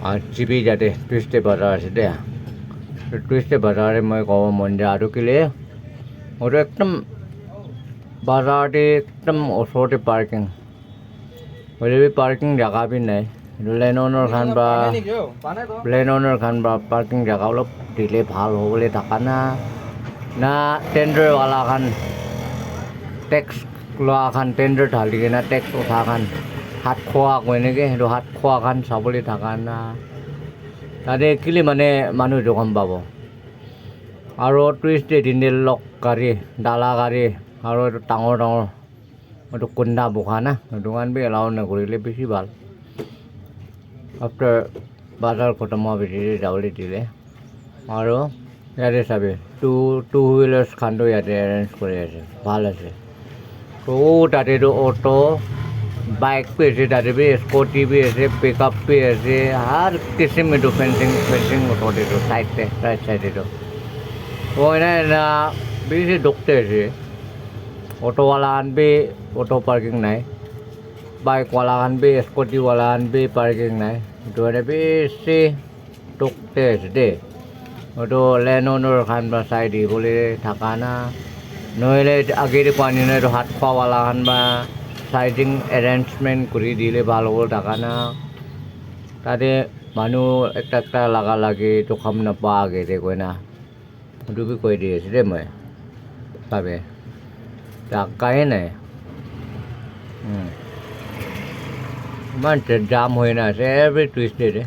R GB যাতে টুইস্টে বাজাৰ আছে দে টুইস্টে বাজাৰে মই ক'ব মন যায় আৰু কেলে ওটা একদম বাজাৰতে একদম ওচৰতে পাৰ্কিং হ'লে পাৰ্কিং জেগা বি নাই লেননৰ খান বা পাৰ্কিং জেগা অলপ দিলে ভাল হ'বলৈ থকা না টেণ্ডাৰৱালা খান টেক্স লোৱা খান টেণ্ডাৰ ঢালি কিনে টেক্স উঠা খান হাত খোৱা কয় নেকি সেইটো হাত খোৱা খান চাবলৈ থকা না তাতে কেলে মানে মানুহটো গম পাব আৰু টুৰিষ্ট এদিন লগ গাড়ী ডালা গাড়ী আৰু এইটো ডাঙৰ এইটো কুন্দা বোকা না দোকান বি এলাও নকৰিলে বেছি ভাল আফটাৰ বাজাৰ খতম হোৱাৰ পিছতে যাবলৈ দিলে আৰু ইয়াতে চাবি টু হুইলাৰ্ছ খানটো ইয়াতে এৰেঞ্জ কৰি আছে ভাল আছে তো তাতেতো অটো বাইক भी আছে তাতে भी স্কুটি भी আছে পিকআপ भी আছে हर किस्म में फेंसिंग ओटोटे तो साइड पे राइट साइड तो वो ना बेसी डुकते আছে ऑटो वाला खान भी ऑटो पार्किंग নাই बाइक वाला खान भी स्कूटी वाला खान भी पार्किंग নাই तो बेसी डुकते আছে দে ওটো লেননৰ খান বা চাই দিবলৈ থকা না নহ'লে আগেৰে পানী নাই হাত খোৱাৱালা খান বা সাইডিং এৰেঞ্জমেণ্ট কৰি দিলে ভাল হ'ব থকা না তাতে মানুহ একটা লাগা লাগে তো খাম নাপোৱা আগেৰে কয় না সেইটো বি কৈ দি আছোঁ দেই মই চাবে জাগাই নাই ইমান জাম হৈ না আছে এভৰি টুইষ্টডে